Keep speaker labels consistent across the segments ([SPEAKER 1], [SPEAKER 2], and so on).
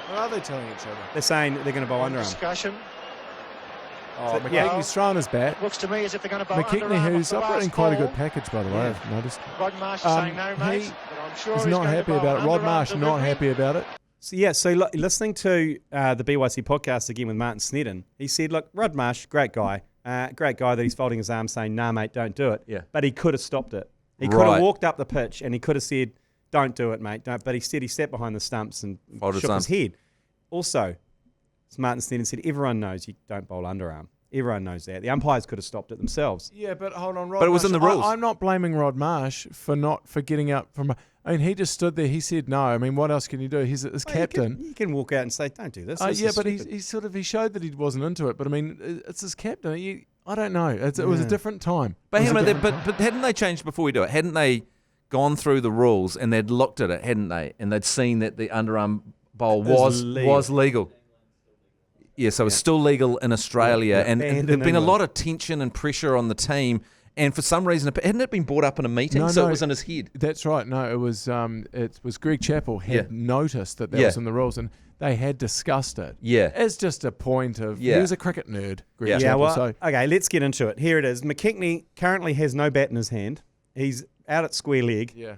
[SPEAKER 1] What are they telling each other?
[SPEAKER 2] They're saying they're going to bowl underarm.
[SPEAKER 3] Discussion.
[SPEAKER 1] Oh, McKechnie's thrown his bat.
[SPEAKER 3] Looks to me as if they're going to bowl
[SPEAKER 1] McKechnie,
[SPEAKER 3] underarm
[SPEAKER 1] who's
[SPEAKER 3] off the
[SPEAKER 1] operating
[SPEAKER 3] last
[SPEAKER 1] quite a
[SPEAKER 3] ball.
[SPEAKER 1] good package, by the way, I've noticed.
[SPEAKER 3] Rod Marsh is saying no, mate.
[SPEAKER 1] He
[SPEAKER 3] But I'm sure
[SPEAKER 1] is
[SPEAKER 3] he's
[SPEAKER 1] not
[SPEAKER 3] going to
[SPEAKER 1] happy
[SPEAKER 3] bowl
[SPEAKER 1] about it. Rod
[SPEAKER 3] underarm
[SPEAKER 1] Marsh not
[SPEAKER 3] delivery.
[SPEAKER 1] happy about it.
[SPEAKER 2] So listening to the BYC podcast again with Martin Sneddon, he said, look, Rod Marsh, great guy that he's folding his arms saying, nah, mate, don't do it.
[SPEAKER 4] Yeah.
[SPEAKER 2] But he could have stopped it. He could have walked up the pitch and he could have said, don't do it, mate. Don't. But he sat behind the stumps and
[SPEAKER 4] Folded
[SPEAKER 2] shook
[SPEAKER 4] his
[SPEAKER 2] his head. Also, as Martin Sneddon said, everyone knows you don't bowl underarm. Everyone knows that. The umpires could have stopped it themselves.
[SPEAKER 1] Yeah, but hold on, Rod
[SPEAKER 4] But it was
[SPEAKER 1] Marsh,
[SPEAKER 4] in the rules.
[SPEAKER 1] I'm not blaming Rod Marsh for getting up from. I mean, he just stood there. He said no. I mean, what else can you do? He's his captain.
[SPEAKER 2] You can walk out and say, don't do this. This
[SPEAKER 1] Yeah,
[SPEAKER 2] is
[SPEAKER 1] but
[SPEAKER 2] stupid.
[SPEAKER 1] he showed that he wasn't into it. But I mean, it's his captain. I don't know. It was a different time.
[SPEAKER 4] But,
[SPEAKER 1] It was a
[SPEAKER 4] hang on,
[SPEAKER 1] different
[SPEAKER 4] but hadn't they changed before we do it? Hadn't they gone through the rules and they'd looked at it, hadn't they? And they'd seen that the underarm bowl was legal. Yeah, so it's still legal in Australia.
[SPEAKER 2] Yeah,
[SPEAKER 4] and
[SPEAKER 2] banned
[SPEAKER 4] there'd
[SPEAKER 2] in
[SPEAKER 4] been a
[SPEAKER 2] England.
[SPEAKER 4] lot of tension and pressure on the team. And for some reason, hadn't it been brought up in a meeting?
[SPEAKER 1] No,
[SPEAKER 4] so
[SPEAKER 1] no.
[SPEAKER 4] it was in his head.
[SPEAKER 1] That's right. No, it was Greg Chappell had noticed that was in the rules, and they had discussed it.
[SPEAKER 4] Yeah.
[SPEAKER 1] As just a point of he was a cricket nerd, Greg
[SPEAKER 4] Yeah.
[SPEAKER 1] Chappell.
[SPEAKER 2] Well,
[SPEAKER 1] So
[SPEAKER 2] okay, let's get into it. Here it is. McKechnie currently has no bat in his hand. He's out at square leg.
[SPEAKER 1] yeah.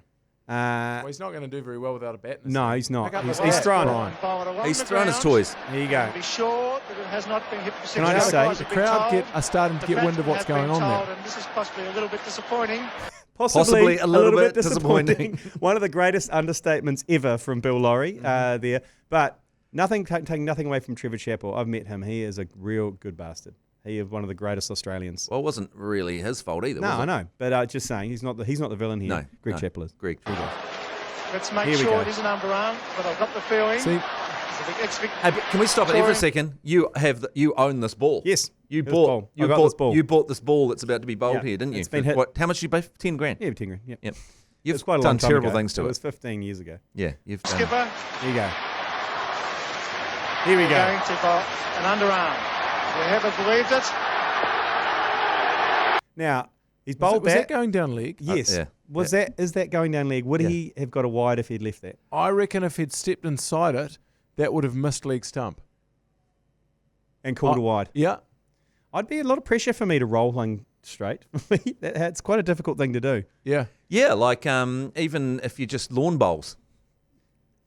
[SPEAKER 1] Well, he's not going to do very well without a bat. In his
[SPEAKER 2] No,
[SPEAKER 1] hand.
[SPEAKER 2] he's not.
[SPEAKER 1] Pick up
[SPEAKER 2] He's
[SPEAKER 1] the bat,
[SPEAKER 2] thrown it.
[SPEAKER 1] Brian.
[SPEAKER 3] Bowler along
[SPEAKER 4] He's
[SPEAKER 3] the
[SPEAKER 4] thrown his
[SPEAKER 3] ground.
[SPEAKER 4] toys.
[SPEAKER 2] There you go.
[SPEAKER 3] Be sure that it has not been hit for six.
[SPEAKER 2] Can I just say,
[SPEAKER 3] Otherwise
[SPEAKER 1] The
[SPEAKER 3] you've been
[SPEAKER 1] crowd
[SPEAKER 3] told.
[SPEAKER 1] are starting to
[SPEAKER 3] The
[SPEAKER 1] get wind of
[SPEAKER 3] batsman
[SPEAKER 1] what's
[SPEAKER 3] has been
[SPEAKER 1] going on
[SPEAKER 3] told,
[SPEAKER 1] there.
[SPEAKER 3] and this is possibly a little bit disappointing.
[SPEAKER 4] Possibly a little bit disappointing.
[SPEAKER 2] One of the greatest understatements ever from Bill Laurie there. But taking nothing away from Trevor Chappell. I've met him. He is a real good bastard. He is one of the greatest Australians.
[SPEAKER 4] Well, it wasn't really his fault either,
[SPEAKER 2] No,
[SPEAKER 4] was it?
[SPEAKER 2] I know. But just saying, he's not the villain here.
[SPEAKER 4] No.
[SPEAKER 2] Greg
[SPEAKER 4] no.
[SPEAKER 2] Chappell is.
[SPEAKER 4] Greg.
[SPEAKER 3] Let's make
[SPEAKER 2] Here we
[SPEAKER 3] sure
[SPEAKER 2] go.
[SPEAKER 3] it is an underarm, but I've got the feeling.
[SPEAKER 1] See,
[SPEAKER 4] Hey, but can we stop it here for a second? You own this ball.
[SPEAKER 2] Yes.
[SPEAKER 4] You
[SPEAKER 2] This ball. I got this ball.
[SPEAKER 4] You bought this ball that's about to be bowled
[SPEAKER 2] Yeah,
[SPEAKER 4] here, didn't you?
[SPEAKER 2] it's been hit.
[SPEAKER 4] What? How much did you pay? 10 grand.
[SPEAKER 2] Yeah, 10 grand. Yep.
[SPEAKER 4] Yep.
[SPEAKER 2] It
[SPEAKER 4] You've
[SPEAKER 2] was quite a
[SPEAKER 4] done
[SPEAKER 2] long time
[SPEAKER 4] terrible
[SPEAKER 2] ago.
[SPEAKER 4] things to
[SPEAKER 2] It
[SPEAKER 4] it.
[SPEAKER 2] was 15 years ago.
[SPEAKER 4] Yeah, you've done.
[SPEAKER 3] Skipper
[SPEAKER 2] Here you go. Here we go.
[SPEAKER 3] going to bowl an underarm. You ever believed it?
[SPEAKER 2] Now, he's
[SPEAKER 1] was
[SPEAKER 2] bowled
[SPEAKER 1] that
[SPEAKER 2] that.
[SPEAKER 1] going down leg?
[SPEAKER 2] Yes.
[SPEAKER 4] yeah.
[SPEAKER 2] Is that going down leg? Would he have got a wide if he'd left that?
[SPEAKER 1] I reckon if he'd stepped inside it, that would have missed leg stump.
[SPEAKER 2] And called a wide?
[SPEAKER 1] Yeah.
[SPEAKER 2] I'd be a lot of pressure for me to rolling straight. That's quite a difficult thing to do.
[SPEAKER 1] Yeah.
[SPEAKER 4] Yeah, like even if you just lawn bowls,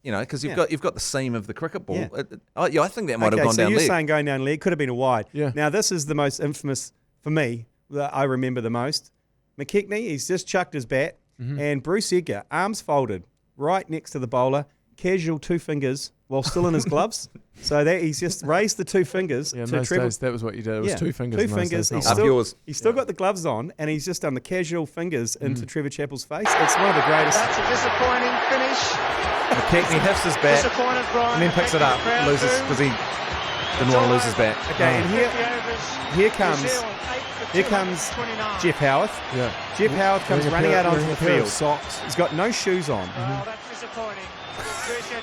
[SPEAKER 4] because you've got the seam of the cricket ball.
[SPEAKER 2] Yeah.
[SPEAKER 4] I think that might have gone
[SPEAKER 2] so
[SPEAKER 4] down
[SPEAKER 2] you're
[SPEAKER 4] leg.
[SPEAKER 2] saying going down leg could have been a wide.
[SPEAKER 1] Yeah.
[SPEAKER 2] Now this is the most infamous for me that I remember the most. McKechnie, he's just chucked his bat, and Bruce Edgar, arms folded, right next to the bowler, casual 2 fingers while still in his gloves. So that he's just raised the 2 fingers
[SPEAKER 1] Yeah, in
[SPEAKER 2] to
[SPEAKER 1] those
[SPEAKER 2] treble.
[SPEAKER 1] days, that was what you did. It was 2 fingers.
[SPEAKER 2] 2
[SPEAKER 1] in those
[SPEAKER 2] fingers.
[SPEAKER 1] days,
[SPEAKER 2] He's
[SPEAKER 1] not
[SPEAKER 4] Up
[SPEAKER 1] one.
[SPEAKER 4] yours.
[SPEAKER 2] He's still got the gloves on, and he's just done the casual fingers into Trevor Chappell's face. It's one of the greatest.
[SPEAKER 3] That's a disappointing finish.
[SPEAKER 4] McKechnie hefts his bat
[SPEAKER 3] Disappointed, Brian.
[SPEAKER 4] and then picks it up,
[SPEAKER 3] Crowd
[SPEAKER 4] loses
[SPEAKER 3] too.
[SPEAKER 4] because he didn't want to lose his bat.
[SPEAKER 2] Okay, and
[SPEAKER 3] 50 overs.
[SPEAKER 2] here
[SPEAKER 3] New
[SPEAKER 2] comes
[SPEAKER 3] Zealand, 8 for
[SPEAKER 2] here comes
[SPEAKER 3] 229.
[SPEAKER 2] Jeff Howarth.
[SPEAKER 1] Yeah.
[SPEAKER 2] Jeff Howarth comes
[SPEAKER 1] Wearing a
[SPEAKER 2] running
[SPEAKER 1] pair-
[SPEAKER 2] out onto
[SPEAKER 1] wearing
[SPEAKER 2] the
[SPEAKER 1] a pair of
[SPEAKER 2] field.
[SPEAKER 1] socks.
[SPEAKER 2] He's got no shoes on.
[SPEAKER 3] Oh, that's disappointing.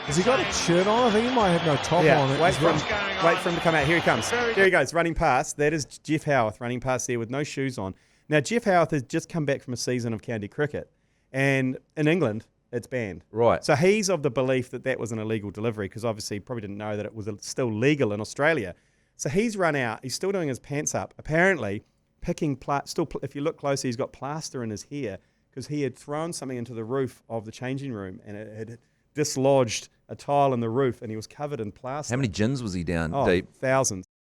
[SPEAKER 1] Has he got a shirt on? I think he might have no top
[SPEAKER 2] Yeah,
[SPEAKER 1] on.
[SPEAKER 2] wait for,
[SPEAKER 3] What's
[SPEAKER 2] him,
[SPEAKER 3] going
[SPEAKER 2] wait
[SPEAKER 3] on?
[SPEAKER 2] for him to come out. Here he comes.
[SPEAKER 3] Very
[SPEAKER 2] There he goes, running past. That is Jeff Howarth running past there with no shoes on. Now, Jeff Howarth has just come back from a season of county cricket, and in England, it's banned.
[SPEAKER 4] Right.
[SPEAKER 2] So he's of the belief that that was an illegal delivery because obviously he probably didn't know that it was still legal in Australia. So he's run out. He's still doing his pants up. Apparently, picking if you look closely, he's got plaster in his hair because he had thrown something into the roof of the changing room and it had dislodged a tile in the roof and he was covered in plaster.
[SPEAKER 4] How many gins was he down
[SPEAKER 2] Oh,
[SPEAKER 4] deep?
[SPEAKER 2] thousands.